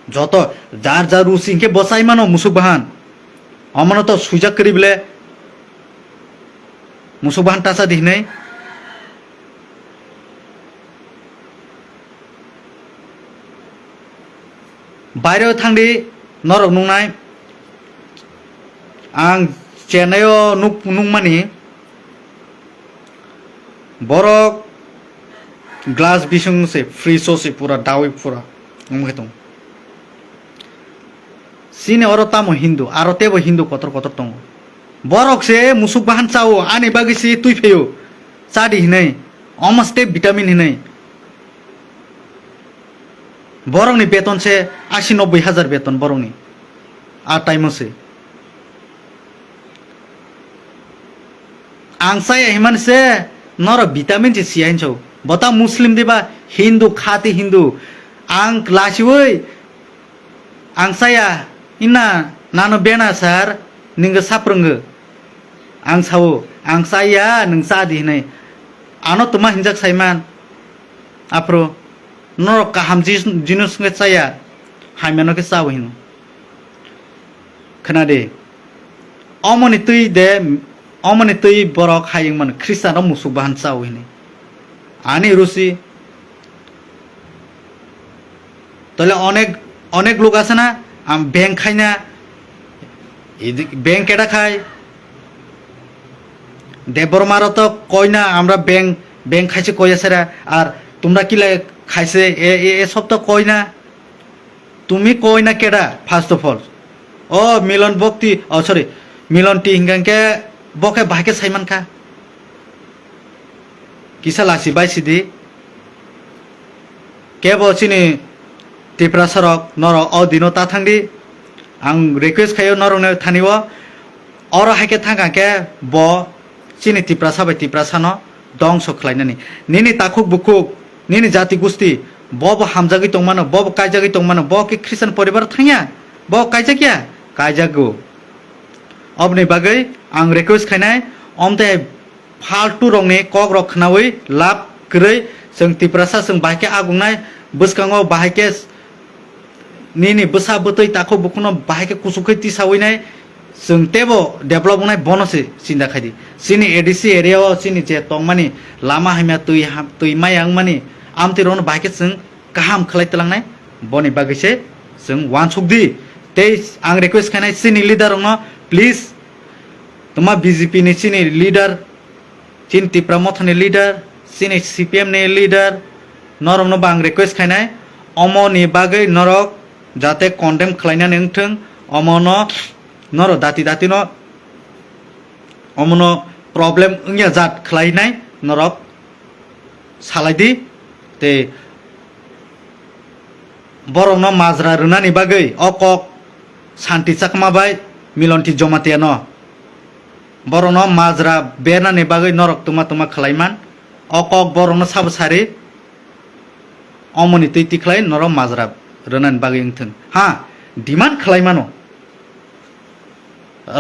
जत जार जार रुचि इनके बसाई मानो मुसुक बाहान अमनो तो सुजाक करिबले मुसुक बाहान टासा दिहनै बायरायाव थांदि नरक नुनाय आं चेन्नाइयाव नुमानि बरक ग्लास बिसंसे फ्री सोसे पूरा दावै पूरा नुमाय दं सिने अरो तामो हिंदू आरो तेबो हिंदू कतर कतर दं बरक से मुसुक बाहान चावो आनि बागिसि तुइफेयो चादि हिनै अमस्ते भिटामिन हिनै बरंनि बेतन से 80-90 हजार बेतन बरंनि आ टाइम से आंसाय हिमान से नर विटामिन से सियाइन छौ बता मुस्लिम दिबा हिंदू खाती हिंदू आं लासिवै आंसाया इना नानो बेना सार निंग साप्रंगो आं सावो आंसाया नों सादि नै आनो तुमा हिंजाक साइमान आप्रो नर काहाम जिनुस के चाया हाइमानो के चावहिन खोनादे अमनि तै बरक हायिंमोन ख्रिस्टान मुसुक बाहान चावहिन आनि रुचि तले अनेक लोक আছে না आम बैंक खाई ना बैंक এটা খাই দেবরমারও তো কই না আমরা बैंक খাইছে কই আছে আর তোমরা কি খাইছে এ সব তো কই না তুমি কই না কেডা ফার্স্ট অফ অল ओ मिलन बक्ति सॉरी मिलन टी हिंगके बके बाके साइमान खा किसा लासी बाइसिदि केबो चिनि तिप्रा सरक नर अदिनो ता थांदि आं रिक्वेस्ट खायो नरने थानिवो और हाके थांगा के ब चिनि तिप्रा साबाय तिप्रा सानो दं सखलायनानि निनि ताखुक बुकुक निनि जाति गुस्ति बब हामजागै दंमानो बब कायजागै दंमानो ब के ख्रिस्टान परिवार थांया ब कायजागिया कायजागो अबनि बागै आं रिक्वेस्ट खायनाय अमते फाल्तु रंनि कक रखनावै लाब गरै जों तिप्रासा जों बाहायके आगुंनाय बसकाङाव बाहायके निनि बोसा बोतै ताखौ बुखुनो बाहायके कुसुखै तिसावैनाय जों तेबो डेभलप होनाय बनसे सिन्दा खायदि सिनि एडिसि एरियाव सिनि जे तंमानि लामा हायमा तै मायां मानि आमतिरन बाहायके जों गाहाम खालायतलांनाय बनि बागैसे जों वानसुकदि ते आं रिक्वेस्ट खानाय सिनि लिडार प्लीज तुमा बीजेपी नि सिनि लिडार चिन तिप्रा मथनि लिडार सिनि सीपीएम नि लिडार नरमनो बां रिक्वेस्ट खानाय अमनि बागै नरक जाते कन्डेम खालायनानै ओंथों अमनो नर दाति दातिनो अमनो प्रॉब्लेम ओंया जात खालायनाय नरक सालायदि ते बरंनो माजरा रुनानि बागै अकक शांति चकमाबाय मिलनति जमातेनो बरंनो माजरा बेरनानि बागै नरक तुमा खालायमान अकक बरंनो साबसारि अमनि तैति खालाय नरक माजरा रुनानि बागै ओंथों हा डिमान्ड खालायमानो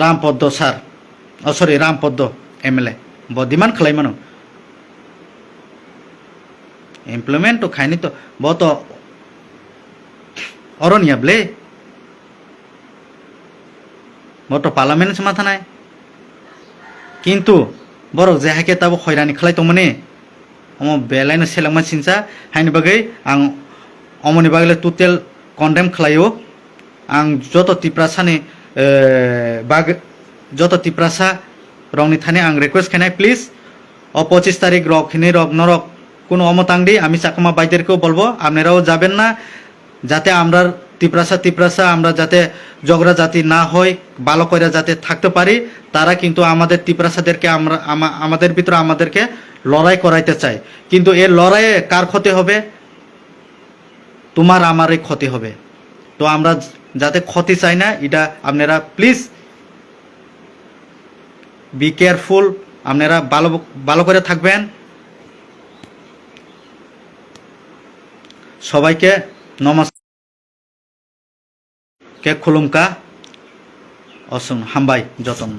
रामपद्म सार सॉरी रामपद्म एमएलए ब डिमान्ड खालायमानो इमप्लॉयमेंट तो खायनि तो ब तो अरनियाब्ले बट पार्लामेंट से माथा नाय किन्तु बरक जेहाके ताबो खयरानि खलाय तमने अम बेलायनो सेलांमा सिनसा हायनि बागै आं अमनि बागै टोटल कन्डेम खलायो आं जत तिप्रासानि बाग जत तिप्रासा रंनि थाने आं रिक्वेस्ट खानाय प्लिज 25 तारिख रक हिनी रक नरक কোনো অমতাংদি আমি চাকমা বাইদেরকেও বলবো আপনারাও যাবেন না যাতে আমরা তিপ্রাসা আমরা যাতে ঝগড়া জাতি না হয় ভালো করে যাতে থাকতে পারি তারা কিন্তু আমাদের তিপ্রাসাদেরকে আমরা আমাদের ভিতরে আমাদেরকে লড়াই করাইতে চায় কিন্তু এর লড়াইয়ে কার ক্ষতি হবে তোমার আমারই ক্ষতি হবে তো আমরা যাতে ক্ষতি চাই না এটা আপনারা প্লিজ বি কেয়ারফুল আপনারা ভালো ভালো করে থাকবেন সবাইকে নমস্কার কে খুলুমকা অসুন হামবাই যতন